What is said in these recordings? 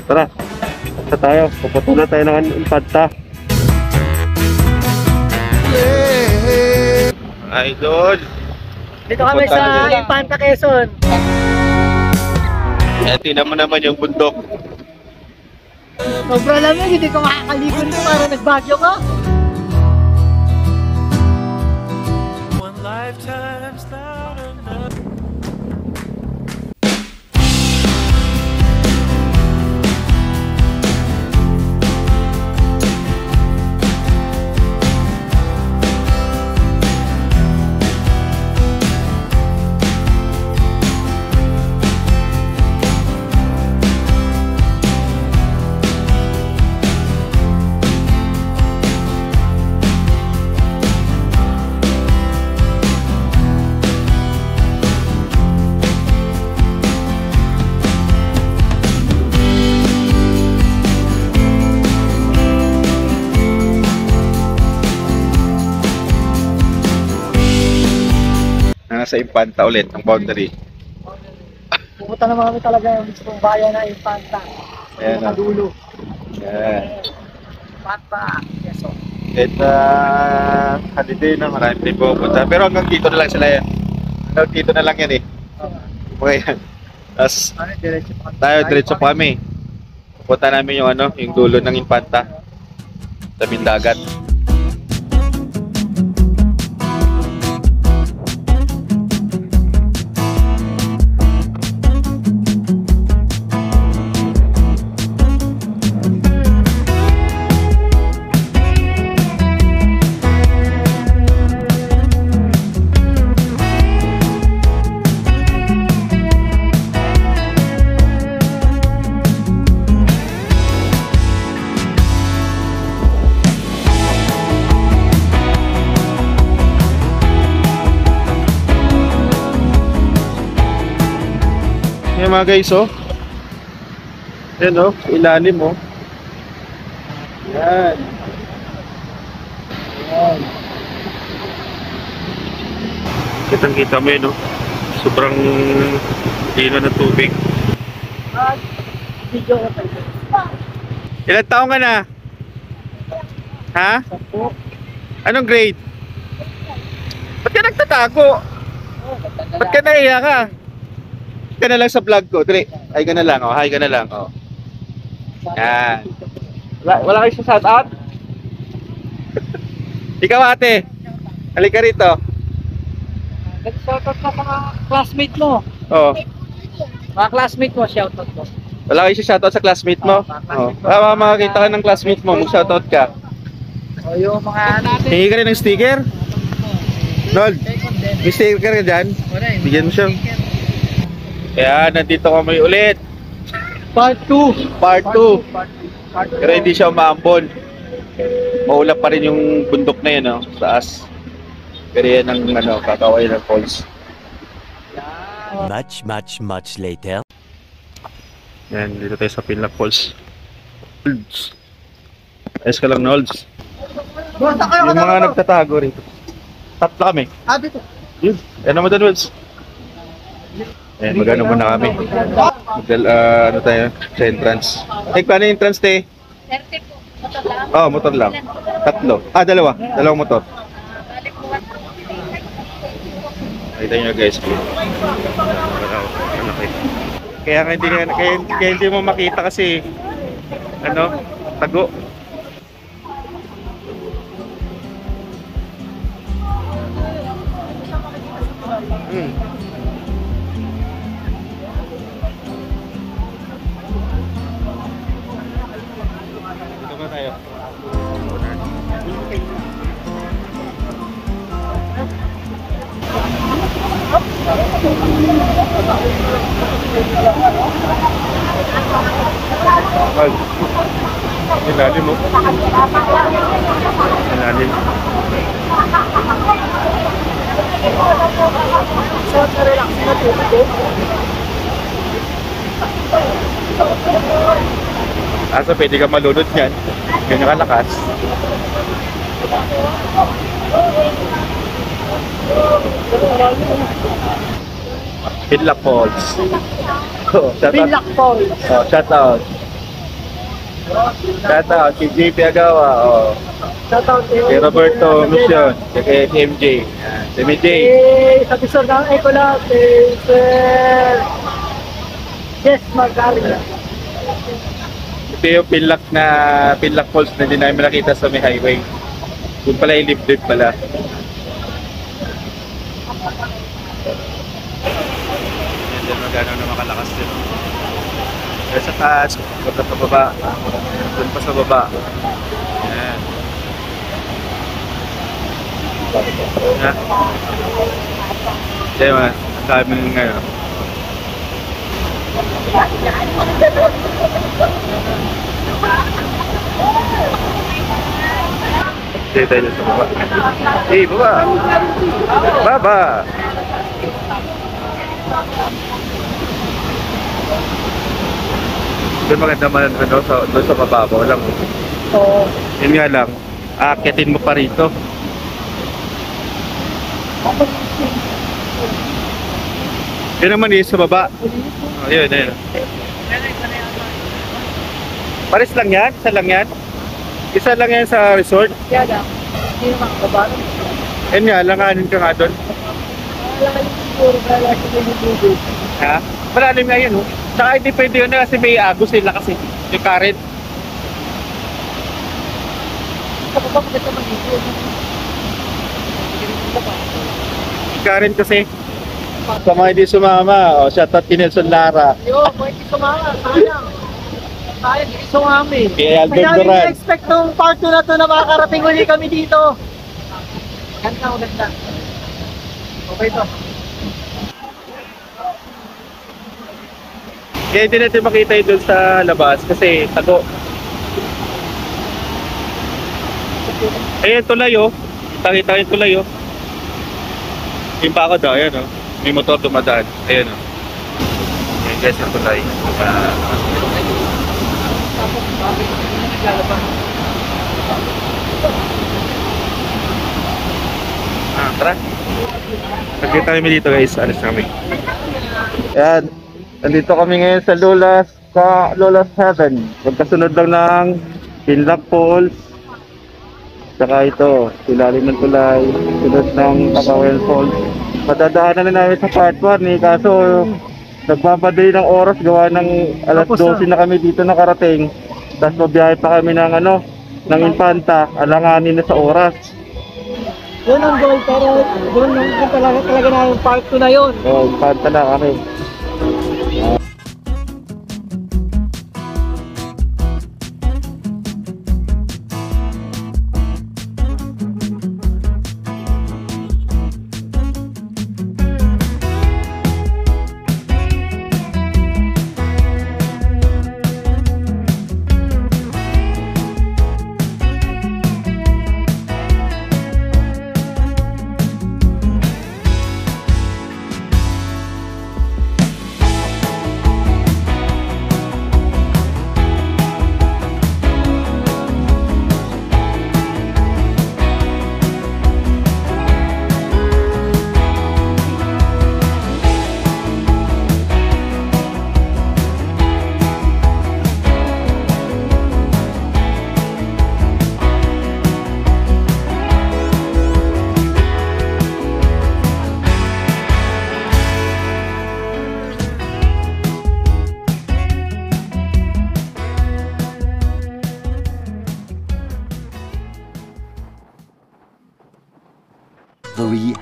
Tara. Punta tayo. Puputulan tayo ng Infanta. Idol. Dito kami sa Infanta, Quezon. Tingnan mo naman yung bundok. Sobra lang yun, hindi ko makakaligo nito para nagbagyo ka. One lifetime's not enough. Nasa Infanta ulit, ang boundary. Pumunta naman kami talaga yung mismong bayan na Infanta. Ayan, Nakadulo. Yan. Infanta, Quezon. Kahit holiday na, marami din pupunta. Pero hanggang dito na lang sila yan. Hanggang dito na lang yan eh. Okay yan. Tapos diretso pa kami. Pupunta namin yung yung dulo ng Infanta. Tabing dagat. Yan mga guys, oh. Yan, oh. Ilalim, oh. Yan. Yan. Kitang-kita mo yun, oh. Sobrang lino ng tubig. Video ko tayo. Ilan taong ka na? Ha? Anong grade? Ba't ka nagtatago? Ba't ka naiya ka? Ka na lang sa vlog ko. Dre, ay ka na lang, oh. Hi ka na lang, oh. Yan. Wala kayo sa shout out? Ikaw ate. Halika rito. Nag-shoutout ka sa mga classmate mo. Oh. Mga classmate mo, shoutout mo. Wala kayo sa shoutout sa classmate mo? Oh. Para makakita ka ng classmate mo, mag-shoutout ka. O yung mga natin. Hingi ka rin ng sticker? Nold, may sticker ka dyan? Bigyan mo siya. Kaya nandito kami ulit. Part 2. Part 2. Pero hindi siya umaambon. Maulap pa rin yung bundok na yun, oh, sa taas. Pero yan ang kakaway ng falls. Much later. Yan, dito tayo sa Pilak Falls. Nolds. Ayos ka lang, Nolds. Yung mga nagtatago rito. Tatlo kami. Dito. Yun. Yan naman doon, Nolds. Ayan, magano muna kami. Ano tayo? Sa entrance. Paano yung entrance, te? 30 po. Motor lang? Oo, motor lang. Tatlo. Dalawa. Dalawang motor. Nakita nyo guys. Kaya hindi mo makita kasi tago. Dito ba tayo? Ay, ilalim mo. Ilalim. Asa pwede ka malunod niyan. Ganyan kalakas. Pilak Falls. Oh, shout out. Pilak Falls. Oh, shout out. Shout out si JP Agawa, oh. Shoutout Si Roberto Mission, si MJ. Yan, si MJ. Sa episode ng Ecolab, Sir Jess Margarina. Ito yung Pinlock Falls na din namin nakita sa may highway. Yung pala yung lift pala. Yan din magano na makalakas din. Kaya sa taas, punta sa baba. Doon pa sa baba. Yan. Yan. Kaya mga, sabi mo ngayon. Stay tayo sa baba. Hey, baba! Baba! Doon maganda man doon sa mababaw lang. So, Yun nga lang, aakyatin mo pa rito. Yun naman sa baba. Oh, yun. Pares lang yan? Isa lang yan? Isa lang yan sa resort? kaya lang, hindi naman kabalo. Yun nga, langanin ka nga doon. Wala kayo siguro, wala kayo siguro. Ha? Malalim nga yun, oh. Tsaka hindi pwede yun kasi may agos sila kasi. Yung current. Sa baba ko dito mag-ito. Yung current kasi. Sa mga hindi sumama, oh, shoutout kay Nelson Lara. Yo, pwede sumama, sayang. Sayang, hindi sumami. Kay Alvin Kaya Duran. namin expect nung part 2 na to na makakarating uli kami dito. Ganda. Okay to. Kaya hindi natin makita yun doon sa labas kasi tago. Ayan, tulay oh. Kita yung tulay oh. Yung pa ako daw, ayan oh. May motor dumadaan. Ayan oh. Ayan guys, yung tulay. Tara. Nagkita kami dito guys, alis kami. Ayan. Nandito kami ngayon sa Lola's Heaven. Magkasunod lang ng Pinlock Falls. Saka ito, ilalim ng tulay. Sunod ng Pacawel Falls. Madadaanan na namin sa part 1 eh. Kaso nagbabaday ng oras. Gawa ng alas 12 na kami dito nakarating. Tapos mabiyahe pa kami ng ng Infanta. Alanganin na sa oras. Yun ang goal, pero doon yung talaga na yung part 2 na yun. So, Infanta na kami.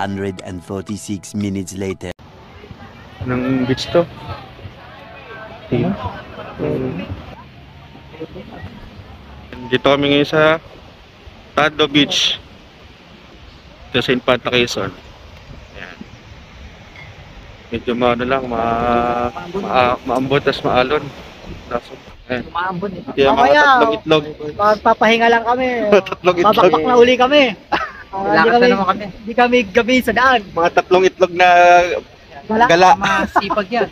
...346 minutes later. Anong beach to? Dito kami ngayon sa Tado Beach. Ito sa Infanta Quezon. Ayan. Medyo maambot tas maalon. Ayan. Umaambon eh. Kaya mga Mamaya, tatlong itlog. magpapahinga lang kami. Tatlong itlog. Babakbak na uli kami. Lakas na naman kami. Hindi kami gabi sa daan. Mga tatlong itlog na Wala. gala. Masipag yan.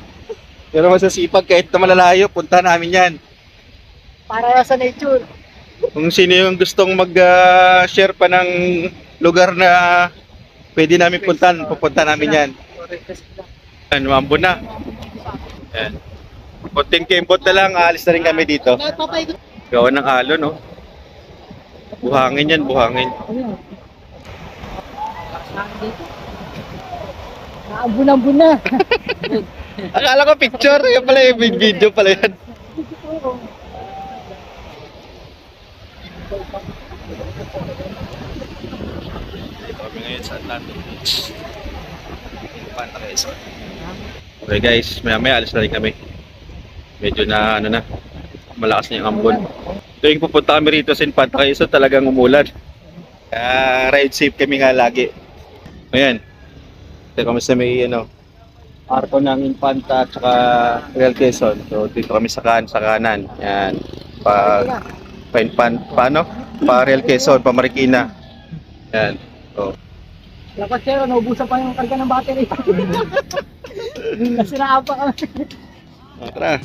Pero masasipag kahit na malalayo, punta namin yan. Para sa nature. Kung sino yung gustong mag-share pa ng lugar na pwede namin puntan, pupunta namin yan. Yan, umambon na. Yan. Konting kembot na lang, aalis na rin kami dito. Gawa ng alon, no? Buhangin yan, buhangin. Naambun-ambun na. Akala ko picture, yan pala yung video pala yan. Kami ngayon sa Atlantic Beach. Panta Quezon. Okay guys, maya alis na rin kami. Medyo na ano na, malakas na yung ambon. Tuwing pupunta kami rito sa Infanta Quezon, talagang umulan. Kaya ride safe kami nga lagi. Ayan. Dito kami sa may arko ng Infanta at saka Real Quezon. So dito kami sa kanan. Yan. Paano? Pa Real Quezon, pa Marikina. Yan. So, Dapat sir, naubusan pa yung karga ng battery. Nasiraan pa kami. tara.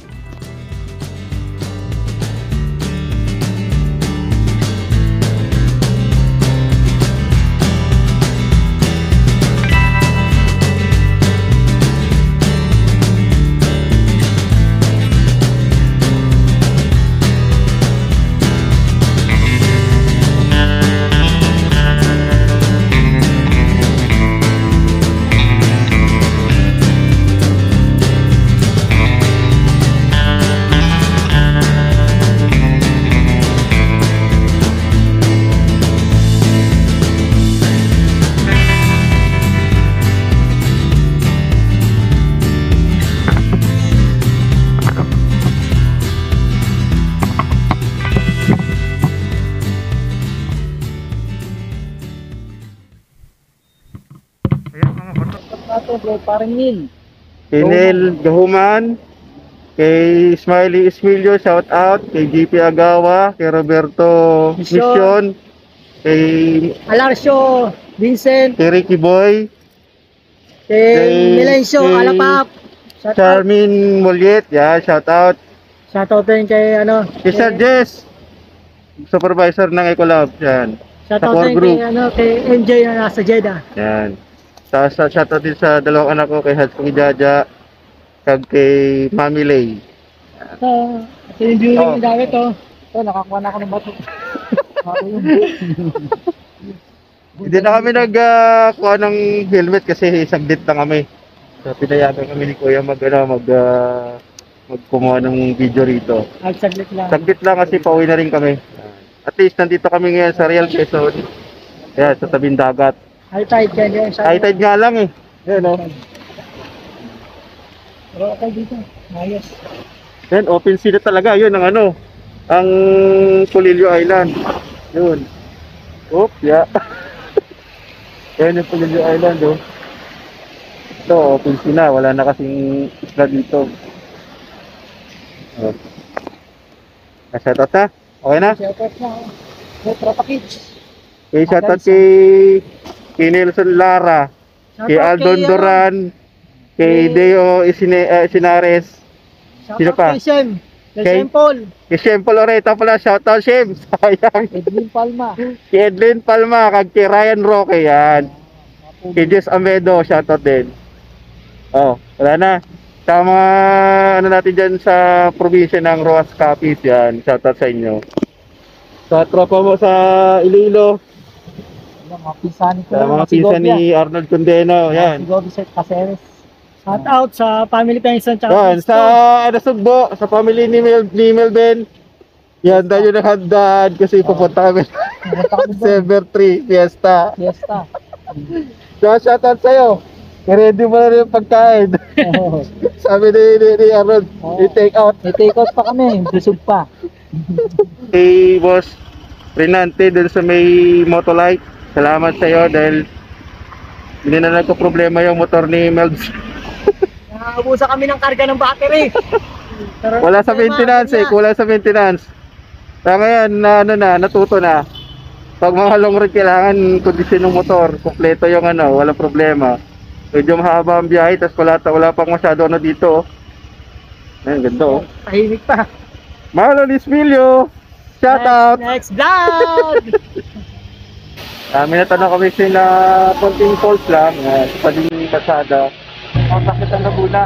Ito bro, parang Neil. Kay Nel Gahuman, kay Smiley Esmilio, shout out, kay GP Agawa, kay Roberto Mission, kay Alarcio, Vincent, Ricky Boy, kay Melencio, kay Alapap. Shout out. Charmin Moliet, yeah, shout out. Shout out din kay Kay Sir Jess, supervisor ng Ecolab, yan. Shout sa out core din group. kay MJ na nasa Jeddah. Yan. Tapos shout out din sa dalawang anak ko, kay Hatsung Jaja, kag kay Mami Lay. Ito yung viewing Oh. ng gamit to. Ito, nakakuha na ako ng bato. Hindi na kami nagkuha ng helmet kasi saglit lang kami. So pinayagan kami ni Kuya magkumuha ng video rito. Ay, saglit lang. Saglit lang kasi pauwi na rin kami. At least nandito kami ngayon sa Real Quezon. Yan, sa tabing dagat. High tide yan yan. High tide nga lang eh. Yan o. Pero okay dito. Ayos. Yan, open sea na talaga. Yun ang ang Polillo Island. Yun. Oop, yeah. Yan yung Polillo Island oh. Ito, open sea na. Wala na kasing isla dito. Oh. Shoutout na? Okay na? Shout out na. Tropa Kids. Okay, shoutout kay Nelson Lara, Shout kay out Aldon Duran, kay Deo Isinares, Shout Sino out pa? kay Shem. Kay Kay- Shem Paul. kay Shem Poloreta pala, shoutout Shem, sayang. Edwin Palma. Kay Edlin Palma, kag kay Ryan Roque, yan. Kay Jess Amedo, shoutout din. Oh, wala na. Sa mga natin dyan sa probinsya ng Roas Capiz, yan, shoutout sa inyo. Sa tropa mo sa Iloilo, Mga pinsan ko. sa mga pinsan ni Arnold Condeno, yan. Si Gobi Caceres. Shout out sa family pension tsaka Yan, Cristo. sa Sugbo, sa family ni Melben. Yan, tayo naghandaan kasi pupunta kami Pumunta kami doon. December 3, fiesta. Fiesta. So, shoutout sa'yo. I-ready mo na rin yung pagkain. Sabi ni Arnold, i-take out. May take out pa kami. Busog pa. Kay Boss Renante dun sa may Motolite. Salamat sa'yo dahil hindi na nagko-problema yung motor ni Melbs. Nakaubusan kami ng karga ng battery. Pero, Wala sa maintenance eh, kulang sa maintenance. Kaya ngayon, natuto na. Pag mga long ride, kailangan kondisyon ng motor. Kompleto yung walang problema. Medyo mahaba ang biyahe, tapos wala pang masyado dito. Ayan, ganda oh. Tahimik pa. Marlon Ismilio, shout out! Next vlog! May natanong kami sila konting fault lang, sa paling kasada. Kontak kita na muna.